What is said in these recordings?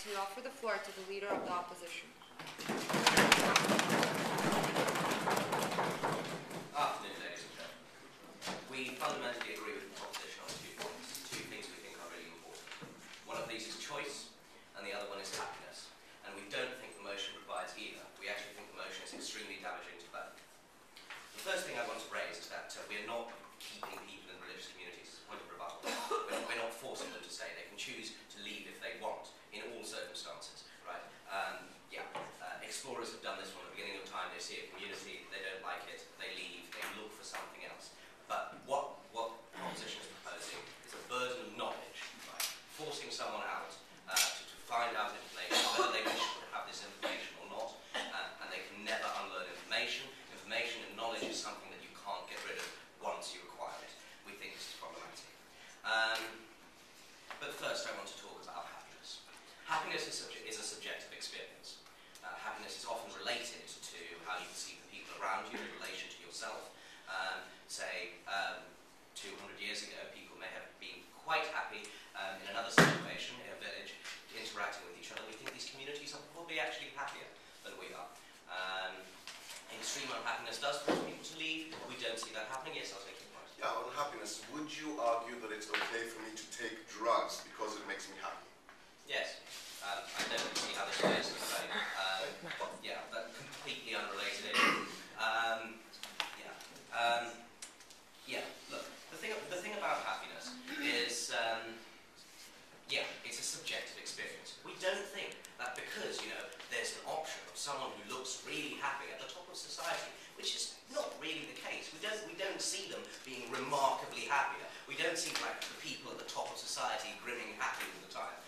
to offer the floor to the Leader of the Opposition. Afternoon, ladies and gentlemen. We fundamentally agree with the proposition on 2 points. 2 things we think are really important. One of these is choice, and the other one is happiness. And we don't think the motion provides either. We actually think the motion is extremely damaging to both. The first thing I want to raise is that we're not keeping people in religious communities as a point of rebuttal. We're not forcing them to stay. They can choose to leave if they want, in all circumstances, right? Explorers have done this from the beginning of time. They see a community, they don't like it, they leave, they look for something else. But what the proposition is proposing is a burden of knowledge, right? Forcing someone out to find out information, whether they wish to have this information or not, and they can never unlearn information. Information and knowledge is something that you can't get rid of once you acquire it. We think this is problematic. But first I want to talk about happiness. Happiness is a subjective experience. Happiness is often related to how you perceive the people around you in relation to yourself. Say, 200 years ago, people may have been quite happy in another situation, in a village, interacting with each other. We think these communities are probably actually happier than we are. Extreme unhappiness does cause people to leave. We don't see that happening. Yes, I'll take your point. Yeah, on happiness, would you argue that it's okay for me to take drugs because it makes me happy? Yes. I don't really see how this relates to the debate. Yeah, that's completely unrelated. Look, the thing about happiness is, it's a subjective experience. We don't think that because, there's an option of someone who looks really happy at the top of society, which is not really the case. We don't see them being remarkably happier. We don't see like the people at the top of society grinning happy all the time.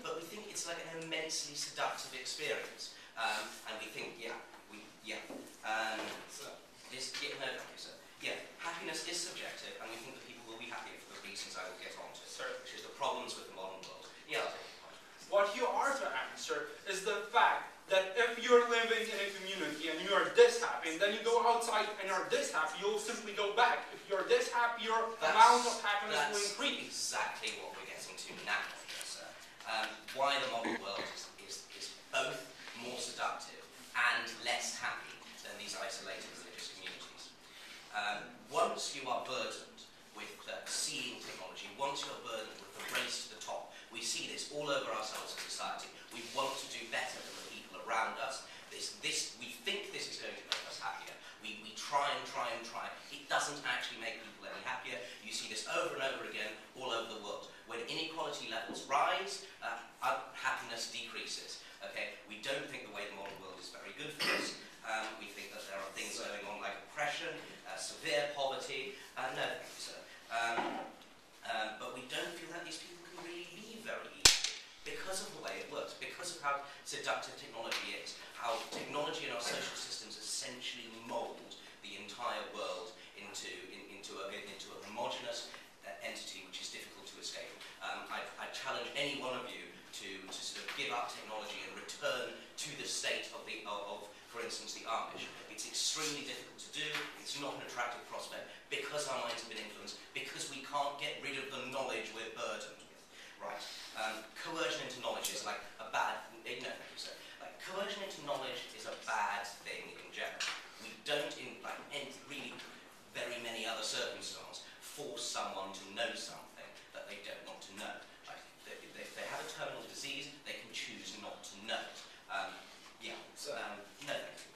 But we think it's like an immensely seductive experience. And we think, happiness is subjective, and we think that people will be happier for the reasons I will get on to, which is the problems with the modern world. Yeah, I'll take your point. What you are to answer is the fact that if you're living in a community and you are this happy, and then you go outside and are this happy, you'll simply go back. If you're this happy, your amount of happiness will increase. That's exactly what we're getting to now, sir. Why the modern world is both more seductive and less happy than these isolated religious communities. Once you are burdened with seeing technology, once you're burdened with the race to the top, we see this all over ourselves in society. We want to do better than the people around us. We think this is going to make us happier. We try and try and try. It doesn't actually make people any happier. You see this over and over again all over the world. When inequality levels rise, happiness decreases. Okay? We don't think the way the modern world is very good for us. We think that there are things going on like oppression, severe poverty. No, thank you, sir. But we don't feel that these people can really leave very easily because of the way it works, because of how seductive technology is, how technology and our social systems essentially mould the entire world into a homogenous entity which is difficult to escape. I challenge any one of you to sort of give up technology and return to the state of for instance, the Amish. It's extremely difficult to do. It's not an attractive prospect because our minds have been influenced, because we can't get rid of the knowledge we're burdened with. Right? Coercion into knowledge is like a bad. No, thank you, sir. Like coercion into knowledge is a bad thing in general. We don't, in really very many other circumstances, force someone to know something that they don't want to know. Like, if they have a terminal disease, they can choose not to know it. No, thank you.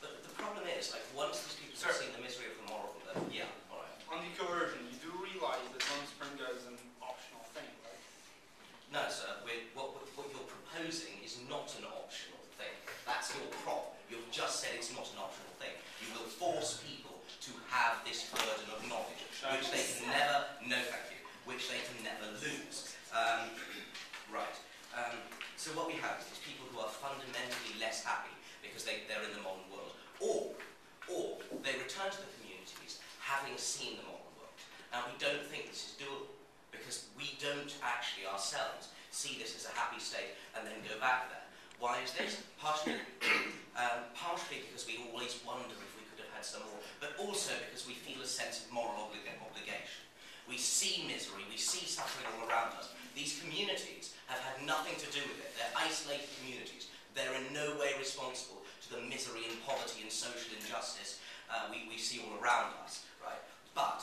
But the problem is, like, once these people have seen the misery of the moral, all right. On the coercion, you do realize that non-springa is an optional thing, right? No, sir. What you're proposing is not an optional thing. That's your prop. You've just said it's not an optional thing. You will force people to have this burden of knowledge, which they can never. No, thank you. Which they can never lose. Right. So what we have is these people who are fundamentally less happy because they're in the modern world, or they return to the communities having seen the modern world. Now we don't think this is doable because we don't actually ourselves see this as a happy state and then go back there. Why is this? Partially because we always wonder if we could have had some more, but also because we feel a sense of moral obligation. We see misery, we see suffering all around us. These communities have injustice we see all around us, right? But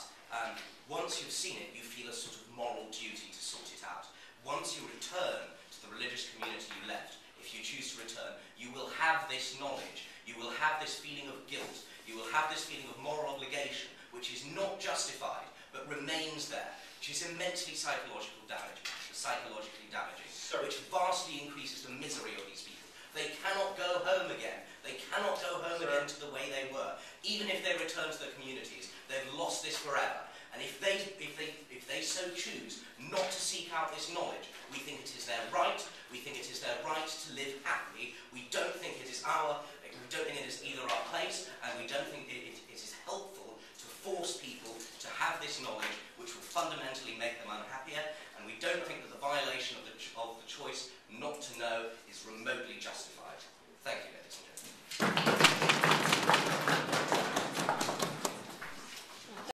once you've seen it, you feel a sort of moral duty to sort it out. Once you return to the religious community you left, if you choose to return, you will have this knowledge, you will have this feeling of guilt, you will have this feeling of moral obligation, which is not justified, but remains there, which is immensely psychologically damaging, which vastly increases the misery of these people. They cannot go home again. They cannot go home again to the way they were. Even if they return to their communities, they've lost this forever. And if they so choose not to seek out this knowledge, we think it is their right. We think it is their right to live happily. We don't think it is either our place, and we don't think it is helpful to force people to have this knowledge, which will fundamentally make them unhappier. And we don't think that the violation of the